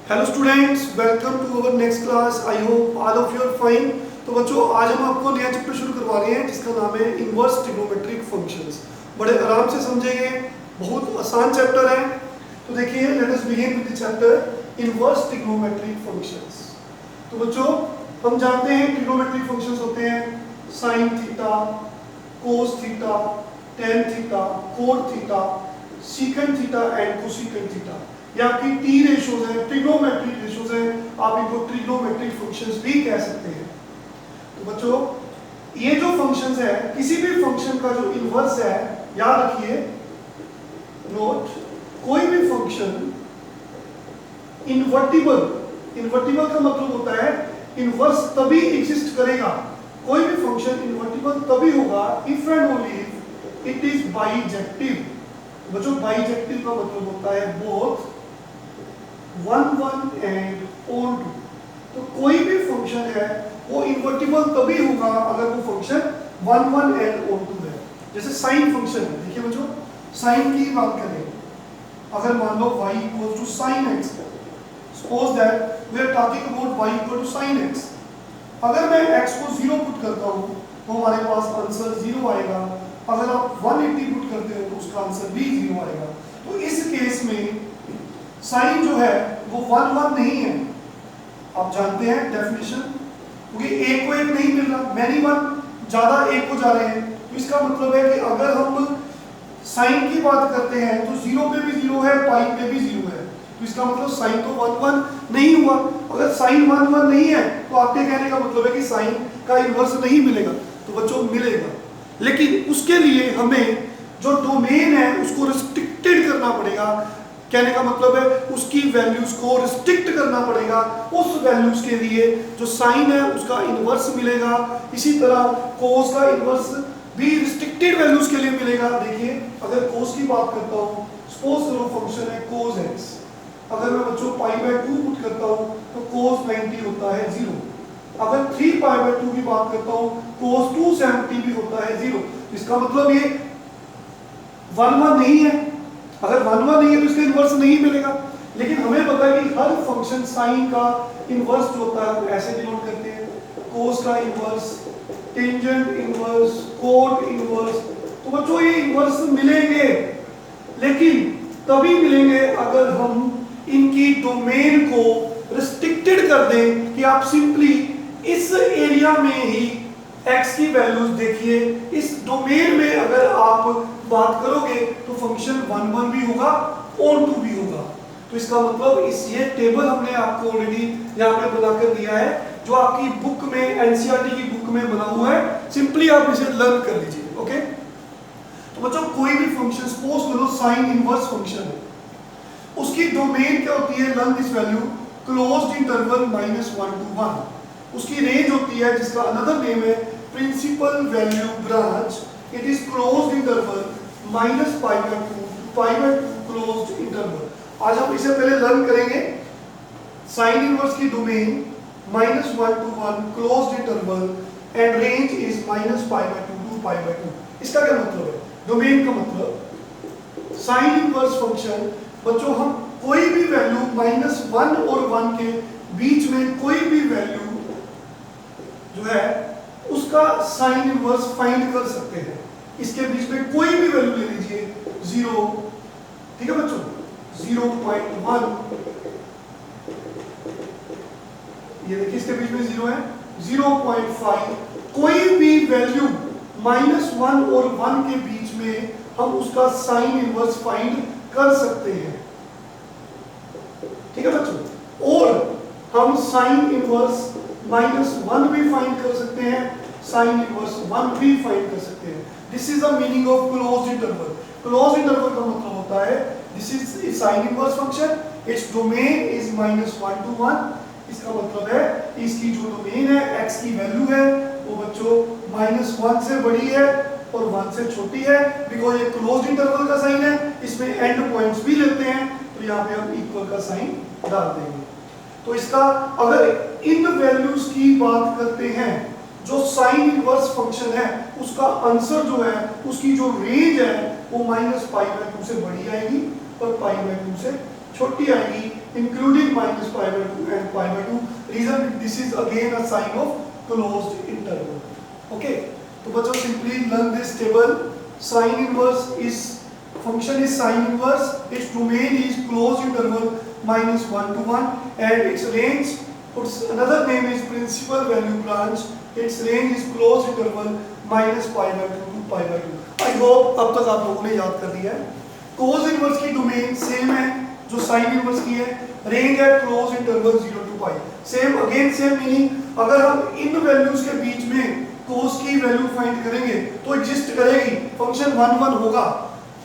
Hello students, welcome to our next class. I hope all of you are fine. तो बच्चों, आज हम आपको नया चैप्टर शुरू करवा रहे हैं जिसका नाम है इनवर्स ट्रिग्नोमेट्रिक फंक्शंस। बड़े आराम से समझेंगे, बहुत आसान चैप्टर है। तो देखिए, late us begin with the chapter inverse trigonometric functions. तो बच्चों, हम जानते हैं ट्रिग्नोमेट्रिक फंक्शंस होते हैं sign theta, cos theta, tan theta, coat theta, secant theta and cosecant theta. ये आपकी टी रेशोज हैं, ट्रिग्नोमेट्रिक रेशोज हैं। आप इनको ट्रिग्नोमेट्रिक फंक्शंस भी कह सकते हैं। तो बच्चों, ये जो फंक्शंस है, किसी भी फंक्शन का जो इनवर्स है, याद रखिए, नोट, कोई भी फंक्शन इनवर्टिबल, इनवर्टिबल का मतलब होता है इनवर्स तभी एग्जिस्ट करेगा, कोई भी फंक्शन इनवर्टिबल तभी होगा if and only if it is bijective. बच्चों, बाइजेक्टिव का मतलब होता है बोथ 1 1 एंड ऑन 2। तो कोई भी फंक्शन है वो इनवर्टिबल तभी होगा अगर वो फंक्शन 1 1 एंड ऑन 2 है। जैसे साइन फंक्शन है, देखिए बच्चों, साइन की बात करें, अगर मान लो y equal to sin x, suppose that we are talking about y equal to sin x। अगर मैं x को 0 पुट करता हूं तो हमारे पास आंसर 0 आएगा। अगर आप 180 पुट करते हो तो उसका आंसर भी 0 आएगा। तो इस केस में साइन जो है वो 1 1 नहीं है। आप जानते हैं डेफिनेशन, क्योंकि एक को एक नहीं मिल रहा, मैनी वन ज्यादा एक को जा रहे हैं। तो इसका मतलब है कि अगर हम साइन की बात करते हैं तो 0 पे भी 0 है, पाई पे भी 0 है। तो इसका मतलब साइन तो 1 1 नहीं हुआ। अगर साइन 1 1 नहीं है तो आपके कहने का मतलब है कि साइन का इनवर्स नहीं मिलेगा। तो बच्चों, मिलेगा, लेकिन उसके लिए हमें जो डोमेन है उसको रिस्ट्रिक्टेड करना पड़ेगा। कहने का मतलब है उसकी वैल्यूज को रिस्ट्रिक्ट करना पड़ेगा। उस वैल्यूज के लिए जो साइन है उसका इनवर्स मिलेगा। इसी तरह कोस का इनवर्स भी रिस्ट्रिक्टेड वैल्यूज के लिए मिलेगा। देखिए, अगर कोस की बात करता हूँ, सपोज करो फंक्शन है कोस x। अगर मैं बच्चों π/2 पुट करता हूँ तो कोस 90 होता है 0। अगर 3π/2 की बात करता हूँ, कोस 270 भी होता है 0। इसका मतलब ये 1 1 नहीं है। अगर 1 1 नहीं है तो इसका इनवर्स नहीं मिलेगा। लेकिन हमें पता है कि हर फंक्शन साइन का इनवर्स जो होता है ऐसे डिनोट करते हैं, कोस का inverse, tangent inverse, cot inverse. तो बच्चों, ये इनवर्स मिलेंगे, लेकिन तभी मिलेंगे अगर हम इनकी डोमेन को रिस्ट्रिक्टेड कर दें कि आप सिंपली इस एरिया में ही x की वैल्यूज देखिए। इस डोमेन में अगर आप बात करोगे तो फंक्शन 1 1 भी होगा, ऑन 2 भी होगा। तो इसका मतलब इस ये टेबल हमने आपको ऑलरेडी यहाँ पे बनाकर दिया है, जो आपकी बुक में, एनसीईआरटी की बुक में बना हुआ है। सिंपली आप इसे लर्न कर लीजिए। ओके, तो बच्चों, कोई भी फंक्शन, सपोज करो साइन इनवर्स फंक्शन है, उसकी डोमेन क्या होती है, learn this value, closed interval -1 to 1। उसकी रेंज होती है जिसका अनदर नेम है principal value branch. It is closed interval -π/2 to π/2 closed interval. आज हम इसे पहले लर्न करेंगे। साइन इनवर्स की domain -1 to 1 closed interval and range is -π/2 to π/2। इसका क्या मतलब है, डोमेन का मतलब साइन इनवर्स फंक्शन, बच्चों, हम कोई भी वैल्यू -1 और 1 के बीच में कोई भी वैल्यू जो है उसका साइन इनवर्स फाइंड कर सकते हैं। इसके बीच में कोई भी वैल्यू ले लीजिए, 0, ठीक है बच्चों, 0.1, ये देखिए इसके बीच में 0 है, 0.5, कोई भी वैल्यू -1 और 1 के बीच में हम उसका साइन इनवर्स फाइंड कर सकते हैं। ठीक है बच्चों, और हम साइन इनवर्स -1 भी फाइंड कर सकते हैं, साइन इनवर्स 1 भी फाइंड कर सकते हैं। This is the meaning of closed interval. Closed interval का मतलब होता है this is sine inverse function, its domain is -1 to 1। इसका मतलब है इसकी जो डोमेन है, x की वैल्यू है, वो बच्चों -1 से बड़ी है और 1 से छोटी है। बिकॉज ये क्लोज्ड इंटरवल का साइन है, इसमें एंड पॉइंट्स भी लेते हैं, तो यहाँ पे हम इक्वल का साइन डाल देंगे। तो इसका अगर इन वैल्यूज की बात करते हैं, जो साइन इनवर्स फंक्शन है उसका आंसर जो है, उसकी जो रेंज है वो -π/2 से बड़ी आएगी और π/2 से छोटी आएगी। including minus pi by 2 and pi by 2. Reason, this is again a sign of closed interval. Okay, तो बच्चों simply learn this table. Sin inverse is function is sin inverse. Its domain is closed interval minus 1 to 1, and its range, its another name is principal value branch. Its range is closed interval minus pi by 2 to pi by 2. I hope अब तक आप लोगों ने याद कर लिया है. Cos inverse की डोमेन सेम है जो साइन इनवर्स की है. रेंज है close interval 0 to pi. Same again same meaning, अगर हम इन वैल्यूज के बीच में cos की वैल्यू फाइंड करेंगे तो एग्जिस्ट करेगी, फंक्शन 1 1 होगा,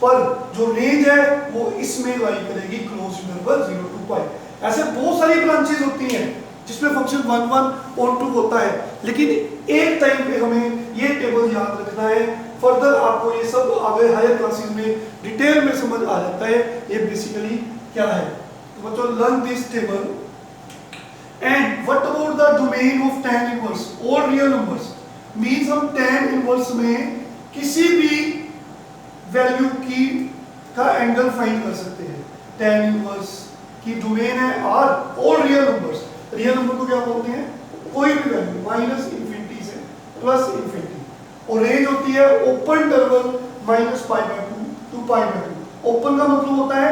पर जो रेंज है वो इसमें लाई करेगी क्लोज इंटरवल 0 टू पाई. ऐसे बहुत सारी ब्रांचेस होती हैं जिसमें फंक्शन 1 1 ऑन टू होता है, लेकिन एक टाइम पे हमें ये टेबल याद रखना है. फर्दर आपको ये सब आगे हायर क्लासेस में डिटेल में समझ आ जाता है ये बेसिकली क्या है. तो बच्चों learn this table. And what about the domain of tan inverse और रियल नंबर्स. मींस हम tan इनवर्स में किसी भी वैल्यू की का एंगल फाइंड कर सकते हैं. tan इनवर्स की डोमेन है r और रियल नंबर्स. रियल नंबर को क्या बोलते हैं, कोई भी वैल्यू माइनस इंफिनिटी से प्लस इंफिनिटी, और रेंज होती है open interval minus pi by 2 to pi by 2. Open का मतलब होता है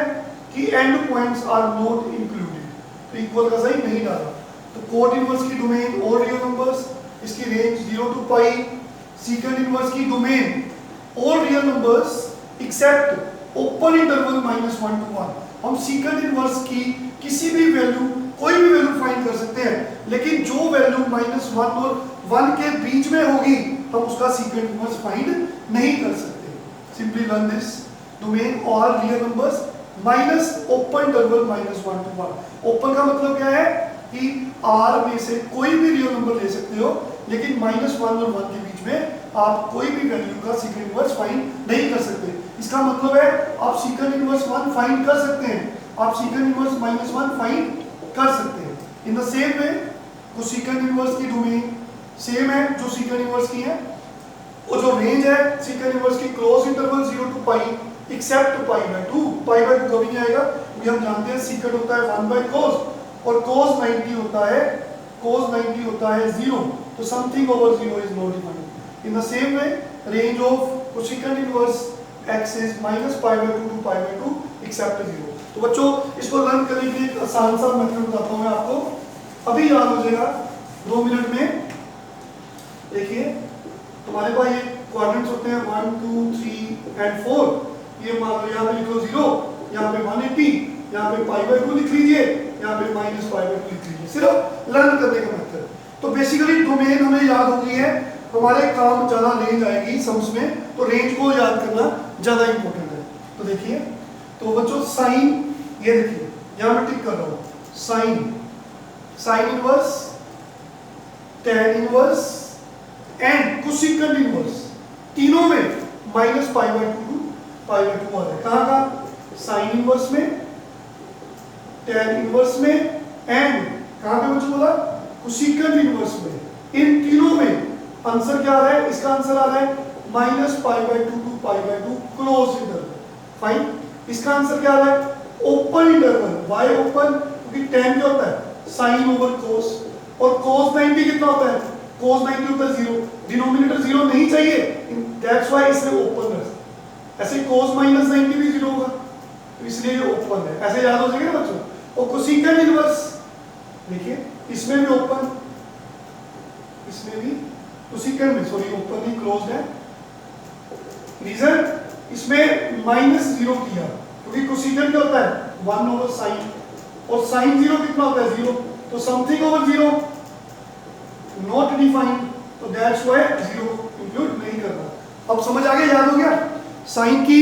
कि end points are not included, तो इक्वल का सही नहीं डाला. तो कोट इनवर्स की डोमेन और रियल नंबर्स, इसकी range 0 to pi. Second inverse की डोमेन और real numbers except open interval minus 1 to 1. हम सेकंड इनवर्स की किसी भी वैल्यू, कोई भी वैल्यू फाइंड कर सकते हैं, लेकिन जो वैल्यू माइनस 1 और 1 के बीच में होगी हम उसका सेकंड इनवर्स फाइंड नहीं कर सकते. Simply learn this. डोमेन और real numbers minus open interval minus 1 to 1. Open का मतलब क्या है कि R में से कोई भी रियल नंबर ले सकते हो, लेकिन माइनस 1 और 1 के बीच में आप कोई भी वैल्यू का सेकंड इनवर्स फाइंड नहीं कर सकते. इसका मतलब है आप सेकंड इनवर्स 1 फाइंड कर सकते हैं, आप सेकंड इनवर्स माइनस 1 फाइंड कर सकते हैं. इन द सेम वे तो सेकंड इनवर्स की डोमेन सेम है जो सेकंड इनवर्स की है, और जो रेंज है सेकंड इनवर्स की close interval 0 to pi except pi by 2. Pi by 2 कभी नहीं आएगा क्योंकि हम जानते हैं सेकंड होता है 1 बाय cos, और cos 90 होता है 0, तो something over 0 is not defined. In the same way range of second inverse x is minus pi by 2 to pi by 2 except 0. तो बच्चों इसको लर्न करने के लिए एक आसान सा मेथड बताता हूं मैं आपको, अभी याद हो जाएगा 2 मिनट में. देखिए तुम्हारे पास ये क्वाड्रेंट्स होते हैं 1 2 3 एंड 4. ये मान लो यहाँ पे लिख लो 0, यहाँ पे 180, यहाँ पे पाई बाय 2 लिख लीजिए, यहाँ पे माइनस पाई बाय 2 लिख लीजिए. सिर्फ लर्न करने का मेथड. तो बेसिकली डोमेन हमें याद हो गई है, हमारे काम ज़्यादा रेंज आएगी सम्स में, तो रेंज को याद करना ज़्यादा इंपॉर्टेंट है. तो देखिए, तो बच्चों साइन, ये देखिए यहाँ मैं टिक कर रहा हूँ, sine inverse, tan inverse and cosecant inverse, तीनों में minus pi by 2 to pi by 2 आ रहा है. कहाँ का, साइन इनवर्स में, tan इनवर्स में, एंड कहाँ पे मुझे बोला, कोसेकेंट इनवर्स में. इन तीनों में आंसर क्या आ रहा है, इसका आंसर आ रहा है minus pi by 2 to pi by 2 close interval. Fine. इसका आंसर क्या आ रहा है, ओपन इंटरवल. वाई ओपन, क्योंकि tan क्या होता है साइन ओवर cos, और cos 90 कितना होता है, cos 90 होता है 0, डिनोमिनेटर 0 नहीं चाहिए, दैट्स व्हाई इसने ओपन रखा. ऐसे cos माइनस 90 भी 0 होगा, तो इसलिए ये ओपन है. ऐसे याद हो जाएगा ना बच्चों. और कोसेकेंट इनवर्स देखिए, इसमें भी ओपन, इसमें भी कोसेकेंट में, सॉरी ओपन नहीं क्लोज्ड है. रीजन, इसमें माइनस 0 किया क्योंकि कोसेकेंट क्या होता है 1 ओवर साइन, और साइन 0 कितना होता है 0, तो समथिंग ओवर 0 नॉट डिफाइंड, तो दैट्स व्हाई 0 इंक्लूड नहीं करना. अब समझ आ गया, याद हो गया. साइन की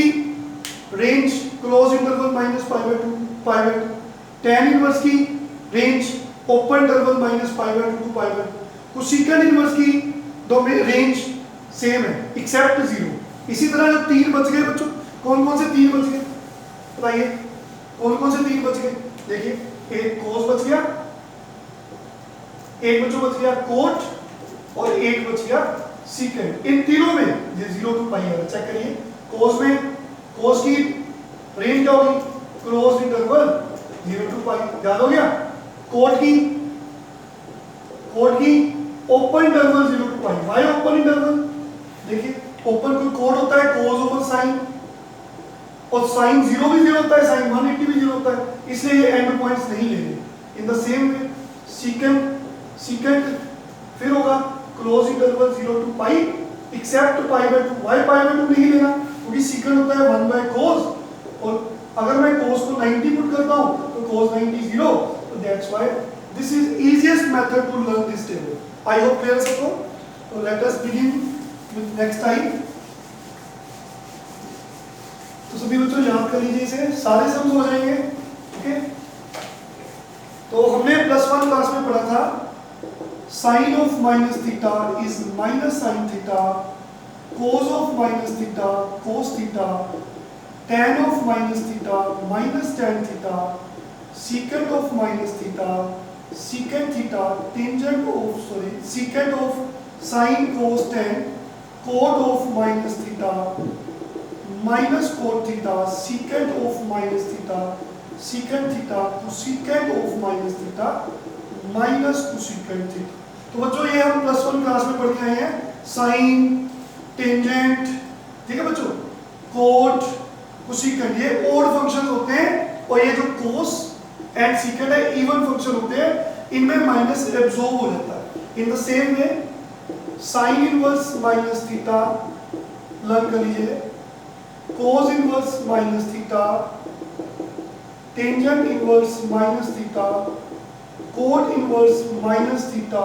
range close interval minus pi by 2 pi by 2. tan inverse की range open interval minus pi by 2 to pi by 2. Cosecant inverse की डोमेन रेंज सेम है एक्सेप्ट 0. इसी तरह जो 3 बच गए बच्चों, कौन कौन से 3 बच गए बताइए, कौन कौन से 3 बच गए. देखिए, एक cos बच गया, एक बच्चों बच गया कोट, और एक बच गया सीकेंट. इन तीनों में ये 0 टू पाई है. चेक करिए, cos में cos की रेंज क्या होगी, क्लोज इंटरवल 0 to पाई, याद हो गया। कोड की open interval 0 to pi. Why open interval? देखिए ओपन कोई कोड होता है कोस ओवर साइन, और साइन 0 भी 0 होता है, साइन 180 भी 0 होता है, इसलिए ये एंड पॉइंट्स नहीं लेंगे। In the same way secant फिर होगा close interval 0 to pi except pi by 2। Why pi by 2 नहीं लेना क्योंकि सीकेंट होता है 1 बाय कोस, और अगर मैं कोस को 90 पुट करता हूं तो कोस 90 0, तो that's why this is easiest method to learn this table. I hope clear सबको। तो let us begin with next time. तो सभी बच्चों याद कर लीजिए इसे, सारे सम्स हो जाएंगे। ओके, तो हमने +1 क्लास में पढ़ा था sine of minus theta is minus sine theta, cos of minus theta cos theta, tan of minus theta minus tan theta, secant of minus theta secant theta, secant of sine cos tan, cot of minus theta minus cot theta, secant of minus theta secant theta, cosecant of minus theta minus cosecant theta. तो बच्चों ये हम +1 class में पढ़ के आए हैं, sign, tangent, ठीक है बच्चों, कोट, कोसीकेंट, ये ओड फंक्शन होते हैं, और ये जो कोस एंड सीकेंट है इवन फंक्शन होते हैं, इनमें माइनस एब्जॉर्ब हो जाता है। इन the same way sine inverse minus theta learn कर लीजिए, cos inverse minus theta, tangent inverse minus theta, cot inverse minus theta,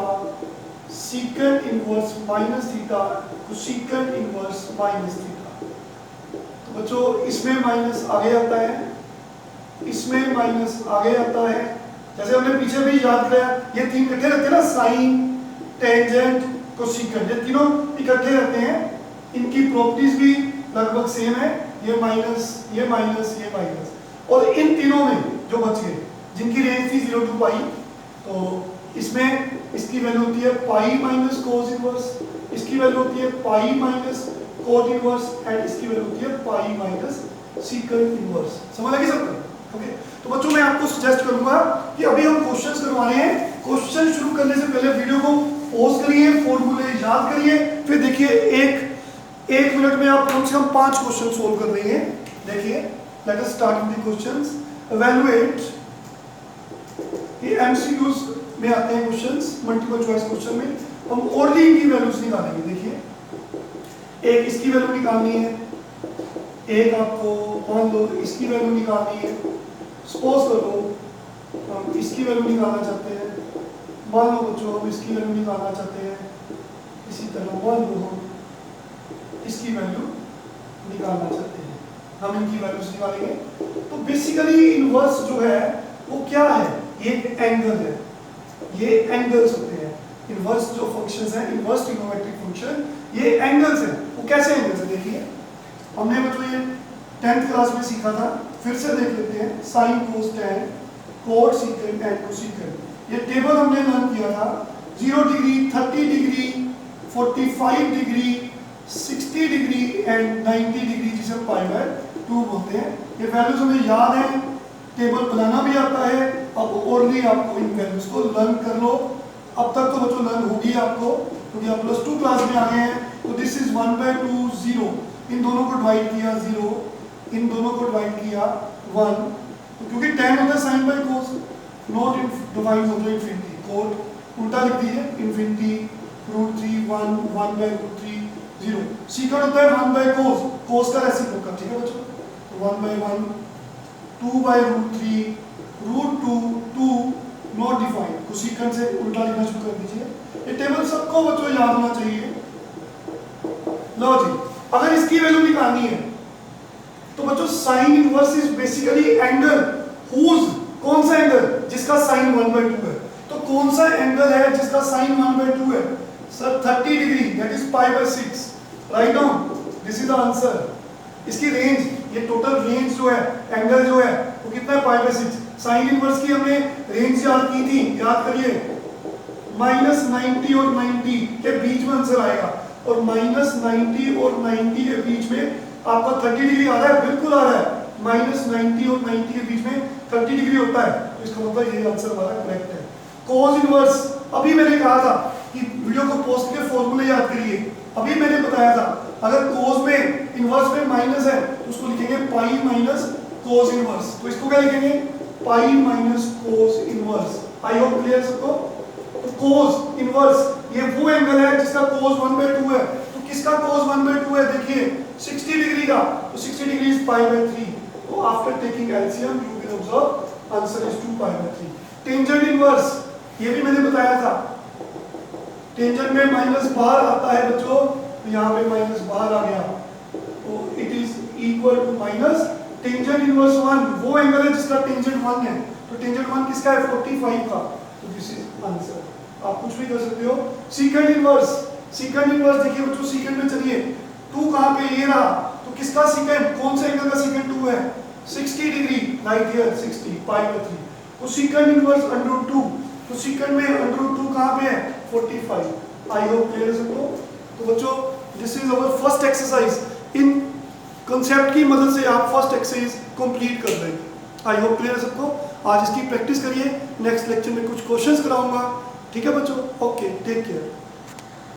secant inverse minus theta, cosecant inverse minus theta. तो बच्चों इसमें माइनस आगे आता है, इसमें माइनस आगे आता है, जैसे हमने पीछे भी याद किया, ये तीन इकट्ठे रहते हैं ना, साइन, टेंजेंट, कोसीकेंट, ये तीनों इकट्ठे रहते हैं, इनकी प्रॉपर्टीज भी लगभग सेम है, ये माइनस ये माइनस ये माइनस, और इन तीनों में जो बच गए जिनकी रेंज थी 0 to पाई, तो इसमें इसकी वैल्यू होती है पाई माइनस कोस इनवर्स, इसकी वैल्यू होती है pi minus cot inverse, and इसकी वैल्यू होती है पाई माइनस सीकेंट इनवर्स। समझ लगी सबको? ओके, तो बच्चों मैं आपको सजेस्ट करूंगा कि अभी हम क्वेश्चंस करवाने हैं, क्वेश्चन शुरू करने से पहले वीडियो को पॉज करिए, फॉर्मूले याद करिए, फिर देखिए एक मिनट में आप कम से कम 5 क्वेश्चन सोल्व कर देंगे। देखिए let us start with the questions. Evaluate, ये एमसीक्यूज में आते हैं क्वेश्चंस, मल्टीपल चॉइस क्वेश्चन में हम ओनली इनकी वैल्यूज निकालेंगे। देखिए एक इसकी वैल्यू निकालनी है, एक आपको मान लो इसकी वैल्यू निकालनी है, सपोज करो हम इसकी वैल्यू निकालना चाहते हैं, मान लो बच्चों हम इसकी वैल्यू निकालना चाहते हैं, इसी तरह मान लो हम इसकी वैल्यू निकालना चाहते हैं, हम इनकी वैल्यूज निकालेंगे। तो बेसिकली इनवर्स जो है वो क्या है, ये एंगल है, ये एंगल्स होते हैं इनवर्स जो फंक्शंस हैं, इनवर्स ट्रिग्नोमेट्रिक फंक्शन, ये एंगल्स हैं। वो कैसे एंगल्स हैं देखिए, हमने बच्चों ये 10th क्लास में सीखा था, फिर से देख लेते हैं, sine cos tan cot secant and cosecant, ये टेबल हमने लर्न किया था, 0 degree 30 degree 45 degree 60 degree and 90 degree, जिसे पाई बाय 2 बोलते हैं। ये वैल्यूज हमें याद है, टेबल बनाना भी आता है, अब ओनली आपको इन वैल्यूज को लर्न कर लो। अब तक तो बच्चों लर्न होगी आपको, क्योंकि आप +2 क्लास में आ गए हैं। तो दिस इज 1/2 0, इन दोनों को डिवाइड किया 0, इन दोनों को डिवाइड किया 1, तो क्योंकि tan होता है sine by cos, not divide होता है इनफिनिटी, कोट उल्टा लिख दीजिए, इनफिनिटी √3 1/√3 0, सीकेंट होता है 1/कोस, कोस का रेसिप्रोकल, ठीक है बच्चों, 1/1 2/√3 √2 2 नॉट डिफाइंड, कोसीकेंट से उल्टा लिखना शुरू कर दीजिए। ये टेबल सबको बच्चों याद होना चाहिए। लो जी, अगर इसकी वैल्यू निकालनी है तो बच्चों sine inverse is basically angle whose, कौन सा एंगल, जिसका साइन 1/2 है। तो कौन सा एंगल है जिसका साइन 1/2 है sir, 30 degree, that is π/6, right down, this is the answer. इसकी रेंज, ये टोटल रेंज जो है, एंगल जो है वो कितना है π/6। साइन इनवर्स की हमने रेंज याद की थी, याद करिए, -90 और 90 के बीच में आंसर आएगा, और -90 और 90 के बीच में आपका 30 डिग्री आ रहा है, बिल्कुल आ रहा है, -90 और 90 के बीच में 30 डिग्री होता है, तो इसका मतलब ये आंसर हमारा करेक्ट है। कोस इनवर्स, अभी मैंने कहा था कि वीडियो को पॉज के फॉर्मूले याद करिए। अभी मैंने बताया था अगर कोस में इनवर्स में माइनस है तो उसको लिखेंगे पाई माइनस कोस इनवर्स। तो इसको क्या लिखेंगे? Pi minus cos inverse. आई होप क्लियर सबको। तो कोस इनवर्स ये वो एंगल है जिसका कोस 1/2 है। तो किसका कोस 1/2 है? देखिए 60 डिग्री का, तो 60 डिग्री इज पाई/3। तो after taking LCM you will observe answer is 2 पाई/3। टेंजेंट इनवर्स ये भी मैंने बताया था, टेंजेंट में माइनस बाहर आता है बच्चों, तो यहाँ पे माइनस बाहर आ गया, तो it is equal to minus tangent inverse 1, वो एंगल है जिसका टेंजेंट 1 है। तो टेंजेंट 1 किसका है? 45 का। तो दिस इज आंसर। आप कुछ भी कर सकते हो। सीकेंड इनवर्स, सीकेंड इनवर्स देखिए बच्चों, सीकेंड में चलिए 2 कहाँ पे? ये रहा। तो किसका सीकेंड, कौन से एंगल का सीकेंड 2 है? 60 डिग्री, राइट हियर 60 पाई/3। तो सीकेंड इनवर्स √2, तो सीकेंड में √2 कहाँ पे है? 45। आई होप क्लियर है सबको। तो बच्चों this is our first exercise. In concept की मदद से आप फर्स्ट एक्सरसाइज कंप्लीट कर देंगे। आई होप क्लियर है सबको। आज इसकी प्रैक्टिस करिए, नेक्स्ट लेक्चर में कुछ क्वेश्चंस कराऊंगा। ठीक है बच्चों, ओके, टेक केयर।